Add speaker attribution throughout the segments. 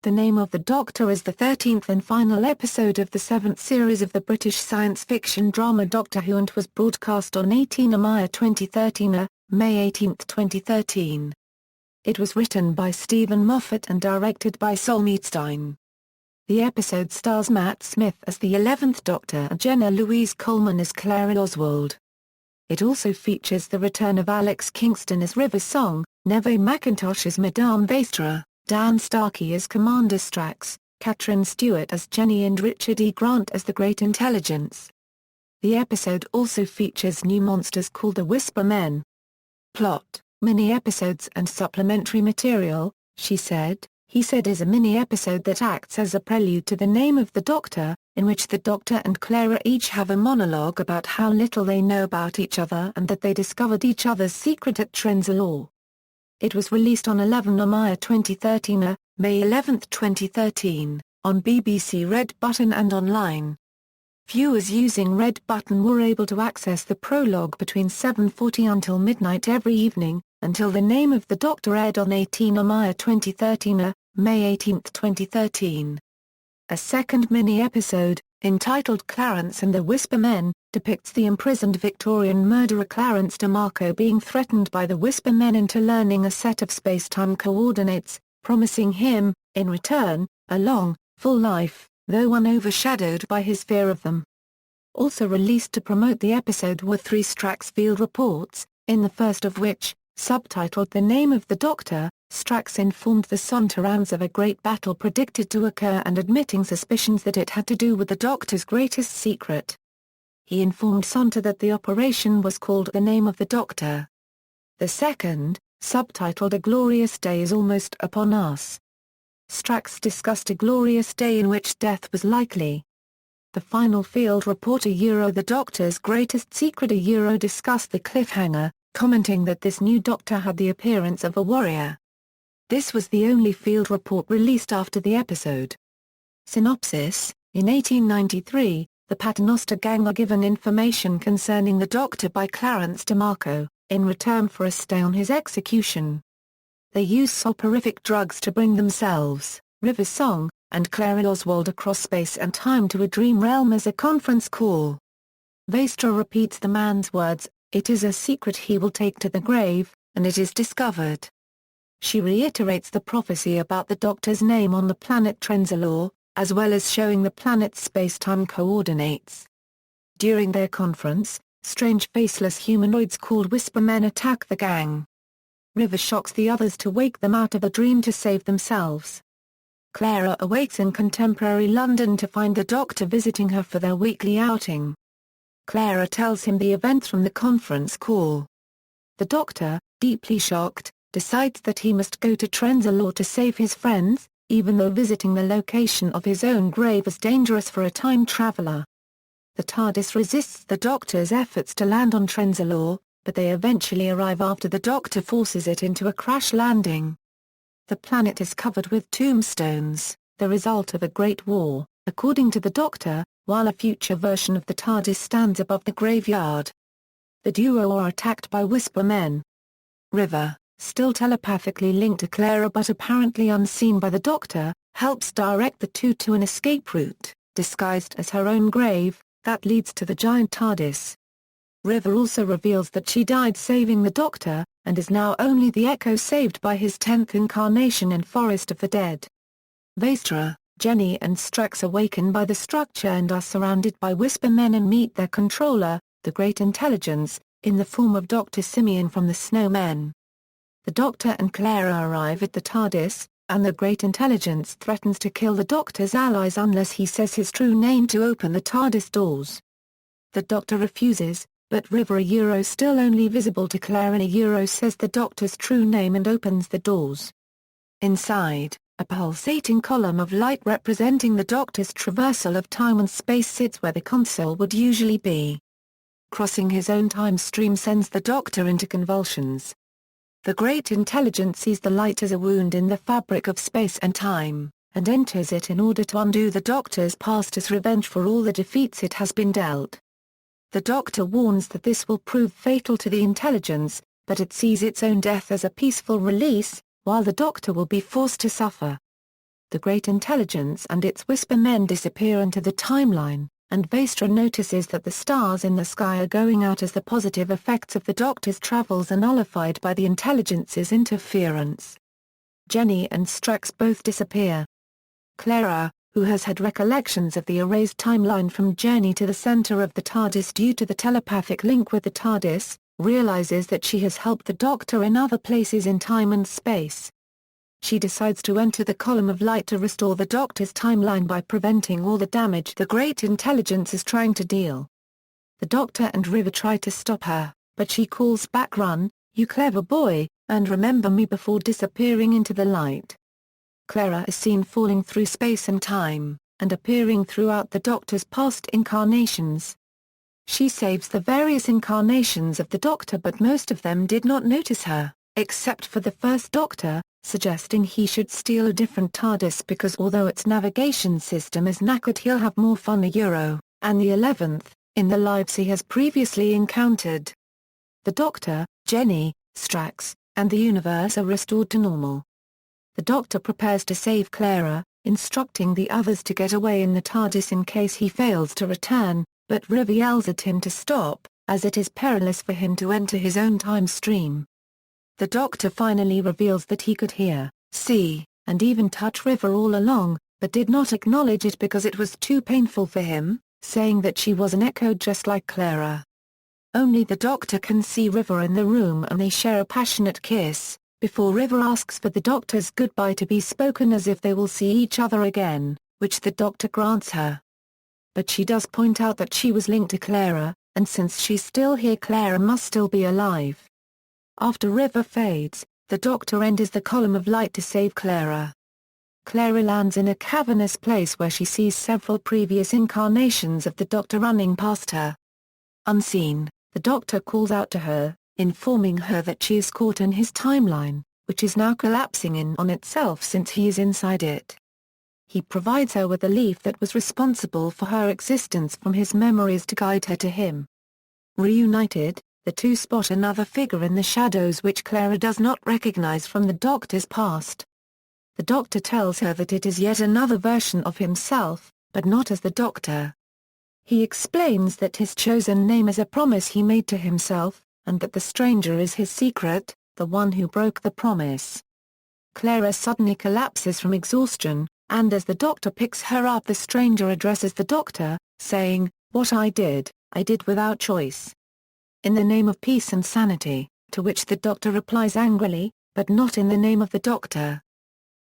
Speaker 1: The Name of the Doctor is the 13th and final episode of the 7th series of the British science fiction drama Doctor Who and was broadcast on 18 May 2013, May 18, 2013. It was written by Steven Moffat and directed by Saul Metzstein. The episode stars Matt Smith as the 11th Doctor and Jenna-Louise Coleman as Clara Oswald. It also features the return of Alex Kingston as River Song, Neve McIntosh as Madame Vastra, Dan Starkey as Commander Strax, Catrin Stewart as Jenny and Richard E. Grant as the Great Intelligence. The episode also features new monsters called the Whisper Men. Plot, mini-episodes and supplementary material. She Said, He Said is a mini-episode that acts as a prelude to The Name of the Doctor, in which the Doctor and Clara each have a monologue about how little they know about each other and that they discovered each other's secret at Trenzalore. It was released on 11 May 2013, May 11, 2013, on BBC Red Button and online. Viewers using Red Button were able to access the prologue between 7:40 until midnight every evening, until The Name of the Doctor aired on 18 May 2013, May 18, 2013. A second mini-episode, entitled Clarence and the Whisper Men, depicts the imprisoned Victorian murderer Clarence DeMarco being threatened by the Whisper Men into learning a set of space-time coordinates, promising him, in return, a long, full life, though one overshadowed by his fear of them. Also released to promote the episode were 3 Strax field reports, in the first of which, subtitled The Name of the Doctor, Strax informed the Sontarans of a great battle predicted to occur and admitting suspicions that it had to do with the Doctor's greatest secret. He informed Sontar that the operation was called The Name of the Doctor. The second, subtitled A Glorious Day is Almost Upon Us. Strax discussed a glorious day in which death was likely. The final field report the Doctor's greatest secret discussed the cliffhanger, commenting that this new Doctor had the appearance of a warrior. This was the only field report released after the episode. Synopsis: In 1893, the Paternoster Gang are given information concerning the Doctor by Clarence DeMarco, in return for a stay on his execution. They use soporific drugs to bring themselves, River Song, and Clara Oswald across space and time to a dream realm as a conference call. Vastra repeats the man's words, "It is a secret he will take to the grave, and it is discovered." She reiterates the prophecy about the Doctor's name on the planet Trenzalore, as well as showing the planet's space-time coordinates. During their conference, strange faceless humanoids called Whisper Men attack the gang. River shocks the others to wake them out of a dream to save themselves. Clara awakes in contemporary London to find the Doctor visiting her for their weekly outing. Clara tells him the events from the conference call. The Doctor, deeply shocked, decides that he must go to Trenzalore to save his friends, even though visiting the location of his own grave is dangerous for a time traveler. The TARDIS resists the Doctor's efforts to land on Trenzalore, but they eventually arrive after the Doctor forces it into a crash landing. The planet is covered with tombstones, the result of a great war, according to the Doctor, while a future version of the TARDIS stands above the graveyard. The duo are attacked by Whisper Men. River, still telepathically linked to Clara but apparently unseen by the Doctor, helps direct the two to an escape route, disguised as her own grave, that leads to the giant TARDIS. River also reveals that she died saving the Doctor, and is now only the Echo saved by his 10th incarnation in Forest of the Dead. Vastra, Jenny and Strax awaken by the structure and are surrounded by Whisper Men and meet their controller, the Great Intelligence, in the form of Dr. Simeon from the Snowmen. The Doctor and Clara arrive at the TARDIS, and the Great Intelligence threatens to kill the Doctor's allies unless he says his true name to open the TARDIS doors. The Doctor refuses, but River still only visible to Clara says the Doctor's true name and opens the doors. Inside, a pulsating column of light representing the Doctor's traversal of time and space sits where the console would usually be. Crossing his own time stream sends the Doctor into convulsions. The Great Intelligence sees the light as a wound in the fabric of space and time, and enters it in order to undo the Doctor's past as revenge for all the defeats it has been dealt. The Doctor warns that this will prove fatal to the Intelligence, but it sees its own death as a peaceful release, while the Doctor will be forced to suffer. The Great Intelligence and its Whisper Men disappear into the timeline, and Vastra notices that the stars in the sky are going out as the positive effects of the Doctor's travels are nullified by the Intelligence's interference. Jenny and Strax both disappear. Clara, who has had recollections of the erased timeline from Journey to the center of the TARDIS due to the telepathic link with the TARDIS, realizes that she has helped the Doctor in other places in time and space. She decides to enter the column of light to restore the Doctor's timeline by preventing all the damage the Great Intelligence is trying to deal. The Doctor and River try to stop her, but she calls back, "Run, you clever boy, and remember me," before disappearing into the light. Clara is seen falling through space and time, and appearing throughout the Doctor's past incarnations. She saves the various incarnations of the Doctor, but most of them did not notice her, except for the first Doctor, suggesting he should steal a different TARDIS because although its navigation system is knackered he'll have more fun. And the 11th, in the lives he has previously encountered. The Doctor, Jenny, Strax, and the universe are restored to normal. The Doctor prepares to save Clara, instructing the others to get away in the TARDIS in case he fails to return, but River yells at him to stop, as it is perilous for him to enter his own time stream. The Doctor finally reveals that he could hear, see, and even touch River all along, but did not acknowledge it because it was too painful for him, saying that she was an echo just like Clara. Only the Doctor can see River in the room and they share a passionate kiss, before River asks for the Doctor's goodbye to be spoken as if they will see each other again, which the Doctor grants her. But she does point out that she was linked to Clara, and since she's still here Clara must still be alive. After River fades, the Doctor enters the column of light to save Clara. Clara lands in a cavernous place where she sees several previous incarnations of the Doctor running past her. Unseen, the Doctor calls out to her, informing her that she is caught in his timeline, which is now collapsing in on itself since he is inside it. He provides her with a leaf that was responsible for her existence from his memories to guide her to him. Reunited, the two spot another figure in the shadows which Clara does not recognize from the Doctor's past. The Doctor tells her that it is yet another version of himself, but not as the Doctor. He explains that his chosen name is a promise he made to himself, and that the stranger is his secret, the one who broke the promise. Clara suddenly collapses from exhaustion, and as the Doctor picks her up the stranger addresses the Doctor, saying, "What I did without choice. In the name of peace and sanity," to which the Doctor replies angrily, "But not in the name of the Doctor."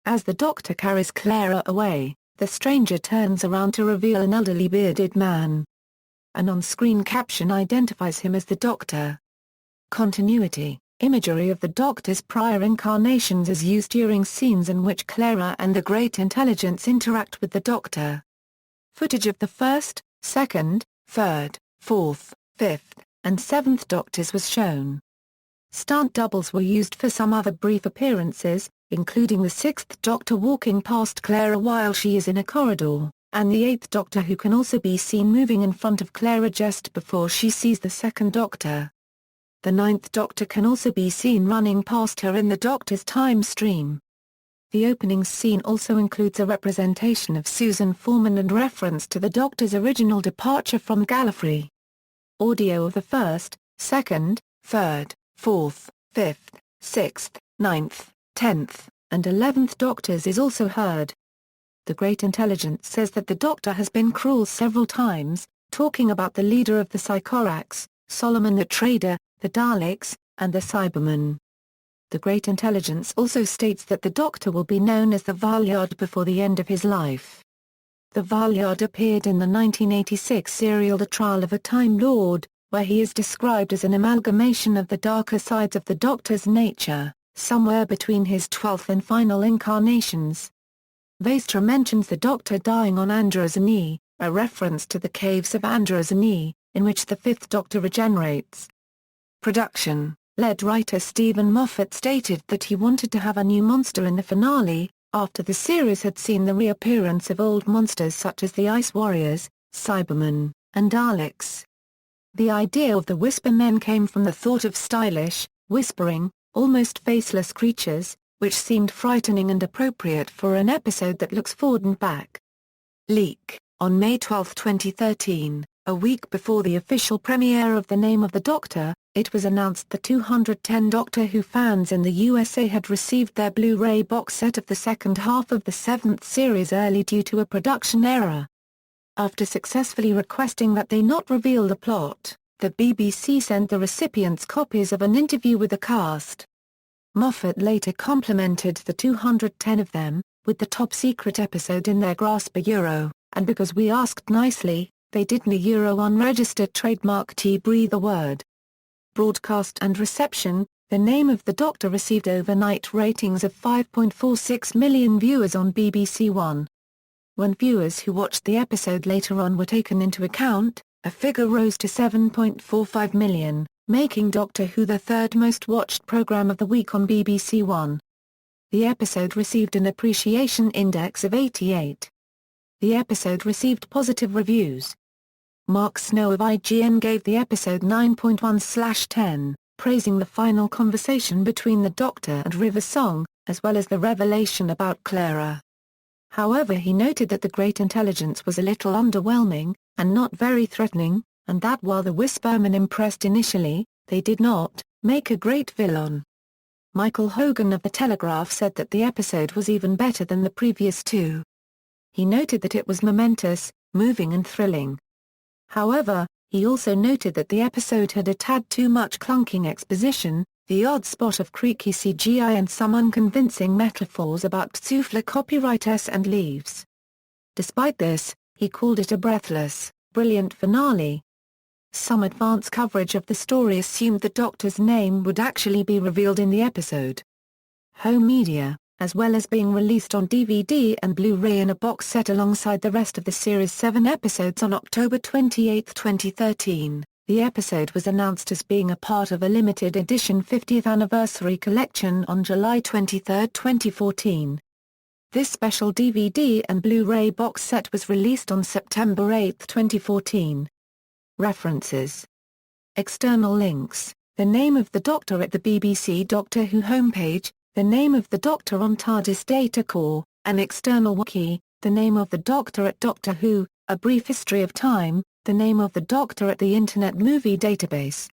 Speaker 1: As the Doctor carries Clara away, the stranger turns around to reveal an elderly bearded man. An on-screen caption identifies him as the Doctor. Continuity, imagery of the Doctor's prior incarnations is used during scenes in which Clara and the Great Intelligence interact with the Doctor. Footage of the first, second, third, fourth, fifth, and seventh Doctors was shown. Stunt doubles were used for some other brief appearances, including the sixth Doctor walking past Clara while she is in a corridor, and the eighth Doctor who can also be seen moving in front of Clara just before she sees the second Doctor. The ninth Doctor can also be seen running past her in the Doctor's time stream. The opening scene also includes a representation of Susan Foreman and reference to the Doctor's original departure from Gallifrey. Audio of the first, second, third, fourth, fifth, sixth, ninth, 10th, and 11th Doctors is also heard. The Great Intelligence says that the Doctor has been cruel several times, talking about the leader of the Psychorax, Solomon the Trader, the Daleks, and the Cybermen. The Great Intelligence also states that the Doctor will be known as the Valyard before the end of his life. The Valyard appeared in the 1986 serial The Trial of a Time Lord, where he is described as an amalgamation of the darker sides of the Doctor's nature, somewhere between his 12th and final incarnations. Vastra mentions the Doctor dying on Androzani, a reference to the caves of Androzani, in which the fifth Doctor regenerates. Production lead writer Steven Moffat stated that he wanted to have a new monster in the finale, after the series had seen the reappearance of old monsters such as the Ice Warriors, Cybermen, and Daleks. The idea of the Whisper Men came from the thought of stylish, whispering, almost faceless creatures, which seemed frightening and appropriate for an episode that looks forward and back. Leak: on May 12, 2013, a week before the official premiere of The Name of the Doctor, it was announced the 210 Doctor Who fans in the USA had received their Blu-ray box set of the second half of the 7th series early due to a production error. After successfully requesting that they not reveal the plot, the BBC sent the recipients copies of an interview with the cast. Moffat later complimented the 210 of them, with the top-secret episode in their grasp €, and because we asked nicely, they didn't €, unregistered trademark breathe a word. Broadcast and reception: The Name of the Doctor received overnight ratings of 5.46 million viewers on BBC One. When viewers who watched the episode later on were taken into account, a figure rose to 7.45 million, making Doctor Who the third most watched programme of the week on BBC One. The episode received an appreciation index of 88. The episode received positive reviews. Mark Snow of IGN gave the episode 9.1/10, praising the final conversation between the Doctor and River Song, as well as the revelation about Clara. However, he noted that the Great Intelligence was a little underwhelming, and not very threatening, and that while the Whispermen impressed initially, they did not make a great villain. Michael Hogan of The Telegraph said that the episode was even better than the previous two. He noted that it was momentous, moving and thrilling. However, he also noted that the episode had a tad too much clunking exposition, the odd spot of creaky CGI and some unconvincing metaphors about Psufla copyright and leaves. Despite this, he called it a breathless, brilliant finale. Some advance coverage of the story assumed the Doctor's name would actually be revealed in the episode. Home media, as well as being released on DVD and Blu-ray in a box set alongside the rest of the series' 7 episodes on October 28, 2013. The episode was announced as being a part of a limited edition 50th anniversary collection on July 23, 2014. This special DVD and Blu-ray box set was released on September 8, 2014. References. External links: The Name of the Doctor at the BBC Doctor Who homepage, The Name of the Doctor on TARDIS Data Core, an external wiki, The Name of the Doctor at Doctor Who, A Brief History of Time, The Name of the Doctor at the Internet Movie Database.